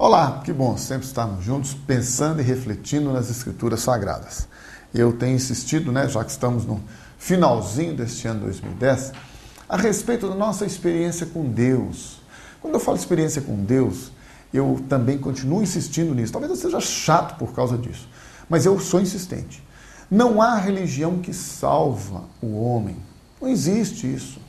Olá, que bom sempre estarmos juntos, pensando e refletindo nas Escrituras Sagradas. Eu tenho insistido, já que estamos no finalzinho deste ano 2010, a respeito da nossa experiência com Deus. Quando eu falo experiência com Deus, eu também continuo insistindo nisso. Talvez eu seja chato por causa disso, mas eu sou insistente. Não há religião que salva o homem. Não existe isso.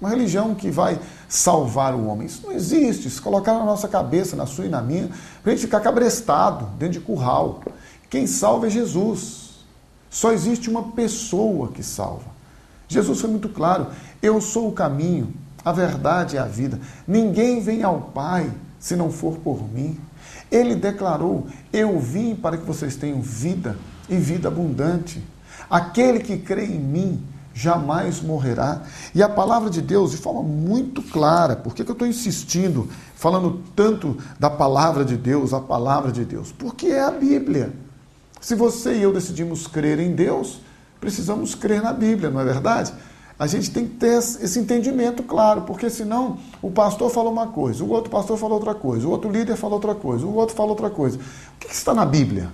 Uma religião que vai salvar o homem. Isso não existe. Se colocar na nossa cabeça, na sua e na minha, para a gente ficar cabrestado, dentro de curral. Quem salva é Jesus. Só existe uma pessoa que salva. Jesus foi muito claro. Eu sou o caminho, a verdade e a vida. Ninguém vem ao Pai se não for por mim. Ele declarou, eu vim para que vocês tenham vida e vida abundante. Aquele que crê em mim jamais morrerá. E a palavra de Deus, de forma muito clara, por que eu estou insistindo, falando tanto da palavra de Deus, a palavra de Deus? Porque é a Bíblia. Se você e eu decidimos crer em Deus, precisamos crer na Bíblia, não é verdade? A gente tem que ter esse entendimento claro, porque senão o pastor fala uma coisa, o outro pastor fala outra coisa, o outro líder fala outra coisa, o outro fala outra coisa. O que está na Bíblia?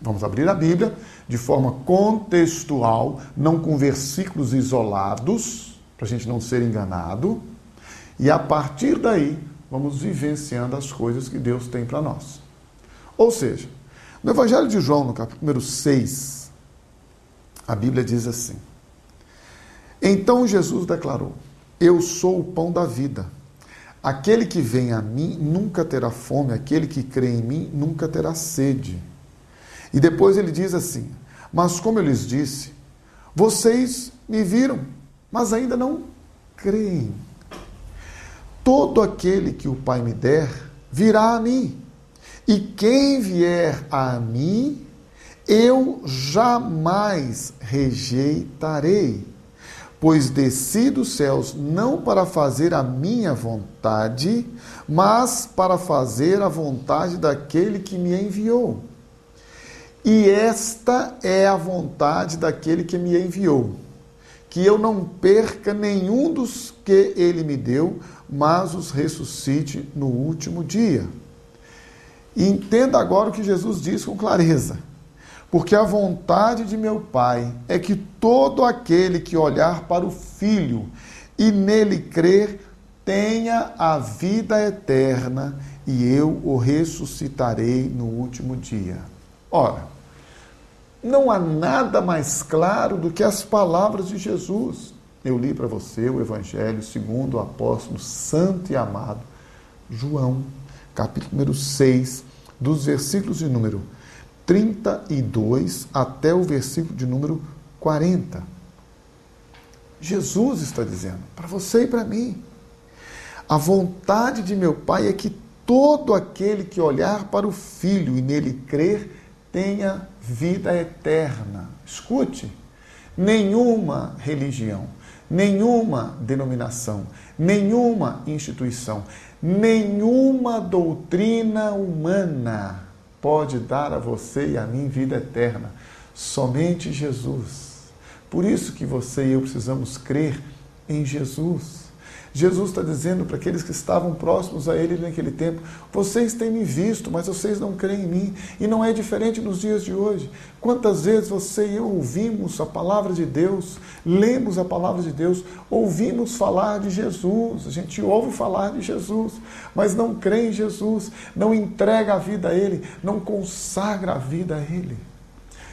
Vamos abrir a Bíblia de forma contextual, não com versículos isolados, para a gente não ser enganado, e a partir daí vamos vivenciando as coisas que Deus tem para nós. Ou seja, no Evangelho de João, no capítulo número 6, a Bíblia diz assim: então Jesus declarou, eu sou o pão da vida. Aquele que vem a mim nunca terá fome, aquele que crê em mim nunca terá sede. E depois ele diz assim, mas como eu lhes disse, vocês me viram, mas ainda não creem. Todo aquele que o Pai me der, virá a mim. E quem vier a mim, eu jamais rejeitarei. Pois desci dos céus não para fazer a minha vontade, mas para fazer a vontade daquele que me enviou. E esta é a vontade daquele que me enviou, que eu não perca nenhum dos que ele me deu, mas os ressuscite no último dia. E entenda agora o que Jesus diz com clareza. Porque a vontade de meu Pai é que todo aquele que olhar para o Filho e nele crer tenha a vida eterna e eu o ressuscitarei no último dia. Ora, não há nada mais claro do que as palavras de Jesus. Eu li para você o Evangelho segundo o apóstolo santo e amado João, capítulo número 6, dos versículos de número 32 até o versículo de número 40. Jesus está dizendo, para você e para mim, a vontade de meu Pai é que todo aquele que olhar para o Filho e nele crer tenha vida eterna. Escute, nenhuma religião, nenhuma denominação, nenhuma instituição, nenhuma doutrina humana pode dar a você e a mim vida eterna. Somente Jesus. Por isso que você e eu precisamos crer em Jesus. Jesus está dizendo para aqueles que estavam próximos a Ele naquele tempo, vocês têm me visto, mas vocês não creem em mim. E não é diferente nos dias de hoje. Quantas vezes você e eu ouvimos a palavra de Deus, lemos a palavra de Deus, ouvimos falar de Jesus, a gente ouve falar de Jesus, mas não crê em Jesus, não entrega a vida a Ele, não consagra a vida a Ele.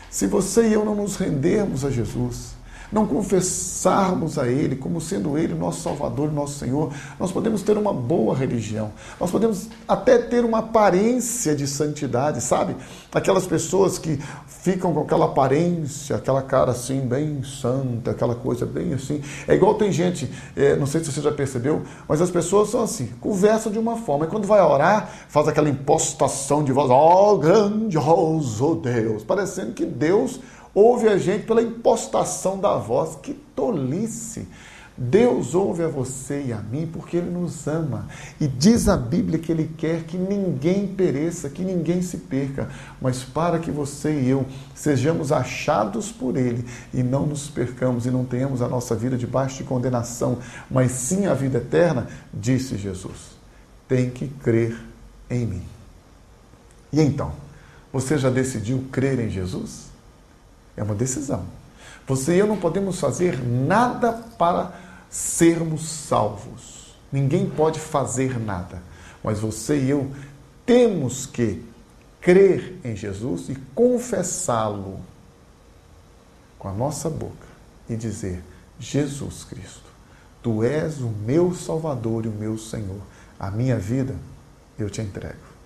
Se você e eu não nos rendermos a Jesus, não confessarmos a Ele como sendo Ele o nosso Salvador, o nosso Senhor, nós podemos ter uma boa religião, nós podemos até ter uma aparência de santidade, sabe? Aquelas pessoas que ficam com aquela aparência, aquela cara assim, bem santa, aquela coisa bem assim. É igual tem gente, não sei se você já percebeu, mas as pessoas são assim, conversam de uma forma, e quando vai orar, faz aquela impostação de voz, grandioso Deus, parecendo que Deus ouve a gente pela impostação da voz. Que tolice! Deus ouve a você e a mim porque Ele nos ama. E diz a Bíblia que Ele quer que ninguém pereça, que ninguém se perca, mas para que você e eu sejamos achados por Ele e não nos percamos e não tenhamos a nossa vida debaixo de condenação, mas sim a vida eterna, disse Jesus, tem que crer em mim. E então, você já decidiu crer em Jesus? É uma decisão. Você e eu não podemos fazer nada para sermos salvos. Ninguém pode fazer nada. Mas você e eu temos que crer em Jesus e confessá-lo com a nossa boca e dizer: Jesus Cristo, Tu és o meu Salvador e o meu Senhor. A minha vida eu te entrego.